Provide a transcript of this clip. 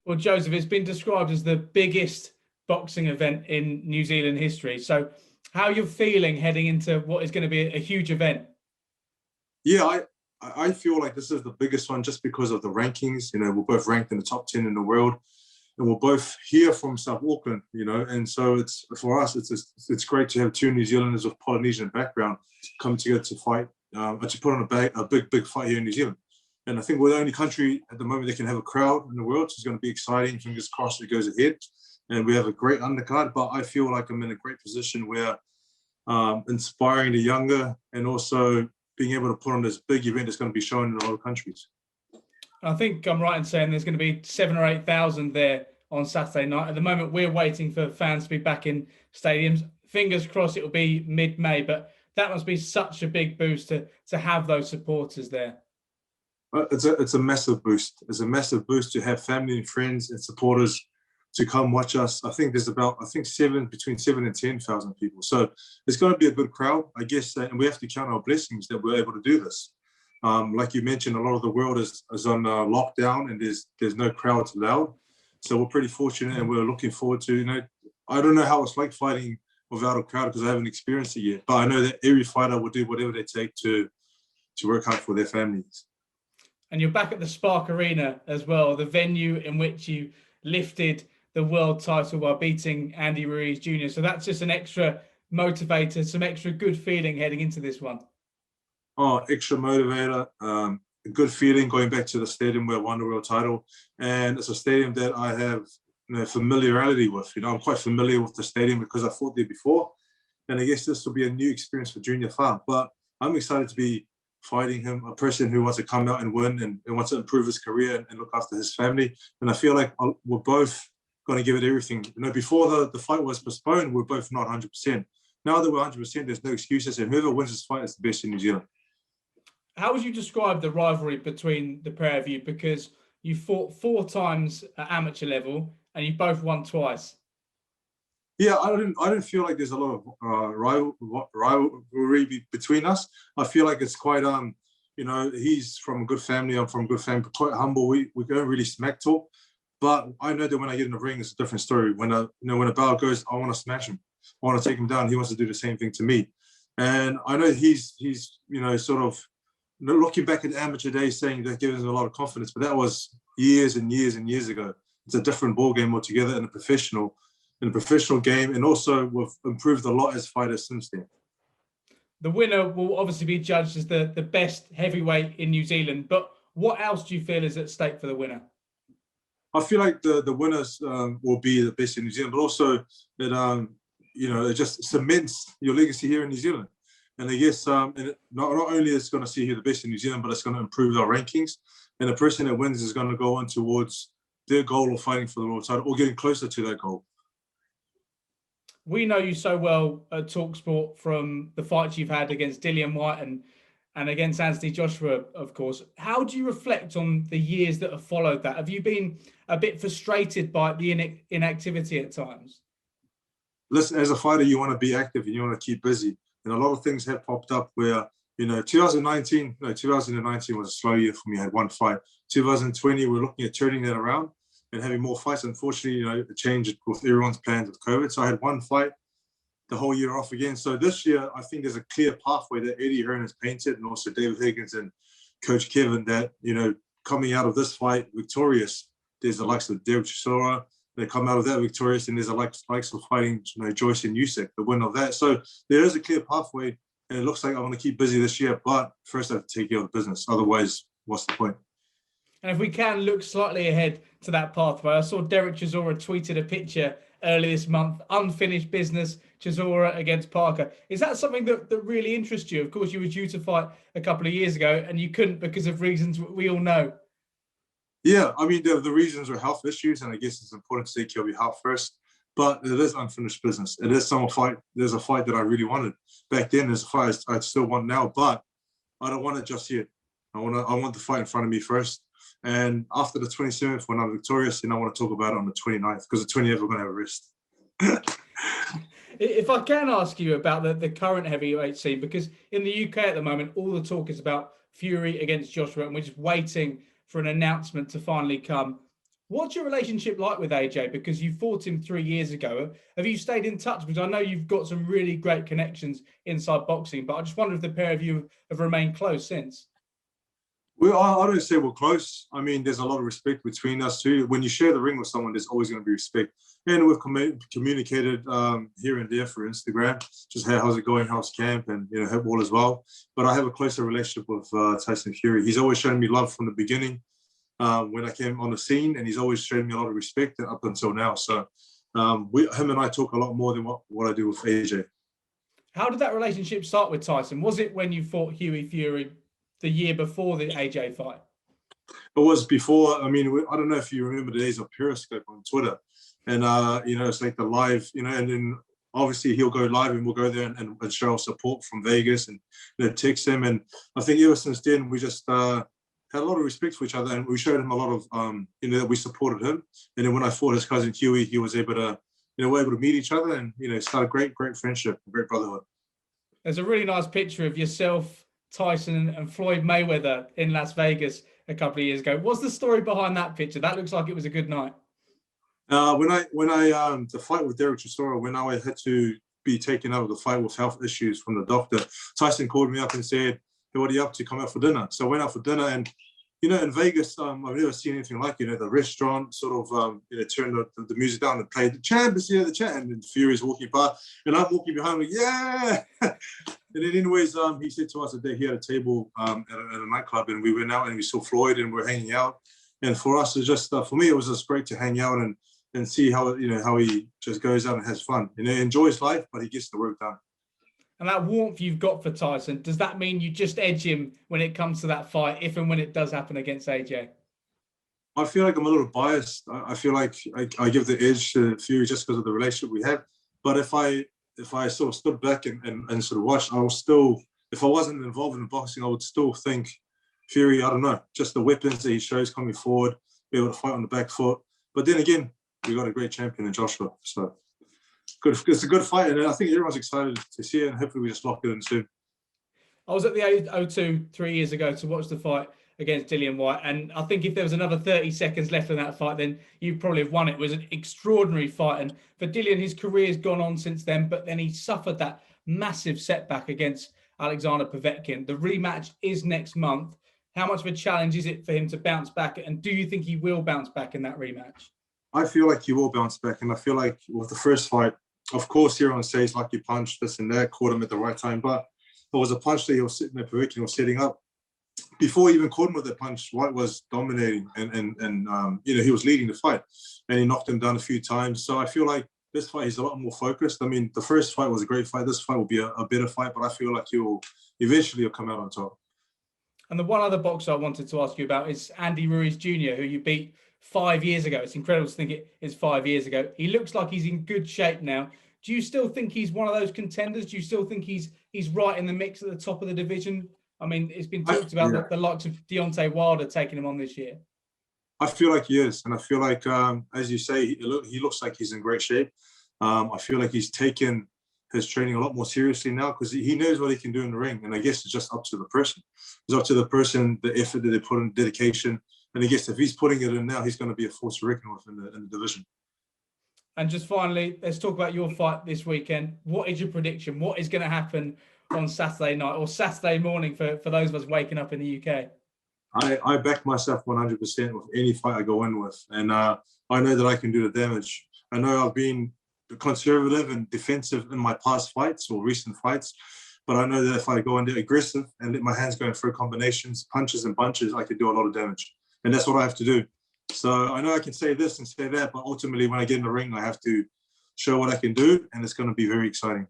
Well, Joseph, it's been described as the biggest boxing event in New Zealand history. So how are you feeling heading into what is going to be a huge event? Yeah, I feel like this is the biggest one just because of the rankings. You know, we're both ranked in the top 10 in the world, and we're both here from South Auckland. You know, and so it's for us, it's great to have two New Zealanders with Polynesian background come together to fight, to put on a big fight here in New Zealand. And I think we're the only country at the moment that can have a crowd in the world. So it's going to be exciting. Fingers crossed it goes ahead. And we have a great undercard. But I feel like I'm in a great position where inspiring the younger and also being able to put on this big event that's going to be shown in a lot of countries. I think I'm right in saying there's going to be 7,000 or 8,000 there on Saturday night. At the moment, we're waiting for fans to be back in stadiums. Fingers crossed it will be mid-May, but that must be such a big boost to have those supporters there. It's a massive boost. It's a massive boost to have family and friends and supporters to come watch us. I think there's between 7 and 10,000 people. So it's going to be a good crowd, I guess, and we have to count our blessings that we're able to do this. Like you mentioned, a lot of the world is on lockdown and there's no crowds allowed. So we're pretty fortunate and we're looking forward to, I don't know how it's like fighting without a crowd because I haven't experienced it yet. But I know that every fighter will do whatever they take to work hard for their families. And you're back at the Spark Arena as well, the venue in which you lifted the world title by beating Andy Ruiz Jr. So that's just an extra motivator, some extra good feeling heading into this one. Oh, extra motivator, a good feeling going back to the stadium where I won the world title. And it's a stadium that I have familiarity with. I'm quite familiar with the stadium because I fought there before. And I guess this will be a new experience for Junior Fa. But I'm excited to be fighting him, a person who wants to come out and win and wants to improve his career and look after his family. And I feel like we're both going to give it everything. Before the fight was postponed, we're both not 100%. Now that we're 100%, there's no excuses. And whoever wins this fight is the best in New Zealand. How would you describe the rivalry between the pair of you? Because you fought 4 times at amateur level and you both won twice. Yeah, I don't feel like there's a lot of rivalry between us. I feel like it's quite he's from a good family, I'm from a good family, quite humble. We don't really smack talk, but I know that when I get in the ring, it's a different story. When a battle goes, I want to smash him, I want to take him down. He wants to do the same thing to me, and I know he's sort of looking back at the amateur days, saying that gives him a lot of confidence, but that was years and years and years ago. It's a different ball game altogether in a professional game, and also we've improved a lot as fighters since then. The winner will obviously be judged as the best heavyweight in New Zealand, but what else do you feel is at stake for the winner? I feel like the winners will be the best in New Zealand, but also that it just cements your legacy here in New Zealand. And I guess and not only is it going to see who the best in New Zealand, but it's going to improve our rankings. And the person that wins is going to go on towards their goal of fighting for the world title or getting closer to that goal. We know you so well at talkSPORT from the fights you've had against Dillon White and against Anthony Joshua, of course. How do you reflect on the years that have followed that? Have you been a bit frustrated by the inactivity at times? Listen, as a fighter, you want to be active and you want to keep busy. And a lot of things have popped up where, 2019 was a slow year for me. I had one fight. 2020, we're looking at turning that around and having more fights. Unfortunately, it changed with everyone's plans with COVID. So I had one fight the whole year off again. So this year, I think there's a clear pathway that Eddie Hearn has painted, and also David Higgins and Coach Kevin, that, coming out of this fight victorious, there's the likes of Derek Chisora. They come out of that victorious, and there's the likes of fighting Joyce and Usyk, the winner of that. So there is a clear pathway, and it looks like I want to keep busy this year. But first, I have to take care of the business. Otherwise, what's the point? And if we can look slightly ahead to that pathway, I saw Derek Chisora tweeted a picture earlier this month, unfinished business, Chisora against Parker. Is that something that really interests you? Of course, you were due to fight a couple of years ago and you couldn't because of reasons we all know. Yeah, I mean, the reasons were health issues, and I guess it's important to take care of your health first. But it is unfinished business. It is some fight. There's a fight that I really wanted back then. There's a fight I still want now, but I don't want it just yet. I want the fight in front of me first. And after the 27th, when I'm victorious, then I want to talk about it on the 29th, because the 28th we're going to have a rest. If I can ask you about the current heavyweight scene, because in the UK at the moment, all the talk is about Fury against Joshua, and we're just waiting for an announcement to finally come. What's your relationship like with AJ? Because you fought him 3 years ago. Have you stayed in touch? Because I know you've got some really great connections inside boxing, but I just wonder if the pair of you have remained close since. I don't say we're close. I mean, there's a lot of respect between us too. When you share the ring with someone, there's always going to be respect. And we've communicated here and there for Instagram, just how's it going, how's camp, and all as well. But I have a closer relationship with Tyson Fury. He's always shown me love from the beginning when I came on the scene, and he's always shown me a lot of respect up until now. So him and I talk a lot more than what I do with AJ. How did that relationship start with Tyson? Was it when you fought Huey Fury the year before the AJ fight? It was before. I mean, I don't know if you remember the days of Periscope on Twitter, and it's like the live, and then obviously he'll go live and we'll go there and show support from Vegas and text him. And I think ever since then we just had a lot of respect for each other, and we showed him a lot of that we supported him. And then when I fought his cousin Huey, he was able to we're able to meet each other and start a great friendship, a great brotherhood. There's a really nice picture of yourself, Tyson, and Floyd Mayweather in Las Vegas a couple of years ago. What's the story behind that picture? That looks like it was a good night. When I the fight with Derek Chisora, when I had to be taken out of the fight with health issues from the doctor, Tyson called me up and said, "Hey, what are you up to? Come out for dinner." So I went out for dinner, and in Vegas, I've never seen anything like the restaurant sort of turned the music down and played the champ is here, the champ, and then Fury's walking by, and I'm walking behind him, yeah. And then anyways, he said to us that he had a table at a nightclub, and we went out and we saw Floyd and we're hanging out. And for us, it's just for me, it was just great to hang out and see how how he just goes out and has fun. He enjoys life, but he gets the work done. And that warmth you've got for Tyson, does that mean you just edge him when it comes to that fight, if and when it does happen against AJ? I feel like I'm a little biased. I feel like I give the edge to Fury just because of the relationship we have. But if I sort of stood back and sort of watched, I was still, if I wasn't involved in boxing, I would still think Fury, I don't know, just the weapons that he shows coming forward, be able to fight on the back foot. But then again, we got a great champion in Joshua. So good, it's a good fight, and I think everyone's excited to see it, and hopefully we just lock it in soon. I was at the O2 3 years ago to watch the fight against Dillon White, and I think if there was another 30 seconds left in that fight, then you probably have won it. It was an extraordinary fight, and for Dillon, his career's gone on since then, but then he suffered that massive setback against Alexander Povetkin. The rematch is next month. How much of a challenge is it for him to bounce back, and do you think he will bounce back in that rematch? I feel like he will bounce back, and I feel like with the first fight, of course, everyone says like he punched this and that, caught him at the right time, but it was a punch that he was sitting there, Povetkin was setting up. Before he even caught him with the punch, White was dominating and he was leading the fight, and he knocked him down a few times. So I feel like this fight he's a lot more focused. I mean, the first fight was a great fight. This fight will be a better fight, but I feel like he'll eventually come out on top. And the one other boxer I wanted to ask you about is Andy Ruiz Jr., who you beat 5 years ago. It's incredible to think it is 5 years ago. He looks like he's in good shape now. Do you still think he's one of those contenders? Do you still think he's right in the mix at the top of the division? I mean, it's been talked about the likes of Deontay Wilder taking him on this year. I feel like he is. And I feel like, as you say, he looks like he's in great shape. I feel like he's taken his training a lot more seriously now because he knows what he can do in the ring. And I guess it's just up to the person. It's up to the person, the effort that they put in, dedication. And I guess if he's putting it in now, he's going to be a force to reckon with in the division. And just finally, let's talk about your fight this weekend. What is your prediction? What is going to happen on Saturday night or Saturday morning for those of us waking up in the UK? I back myself 100% with any fight I go in with. And I know that I can do the damage. I know I've been conservative and defensive in my past fights or recent fights, but I know that if I go in there aggressive and let my hands go in for combinations, punches and bunches, I can do a lot of damage. And that's what I have to do. So I know I can say this and say that, but ultimately when I get in the ring, I have to show what I can do, and it's going to be very exciting.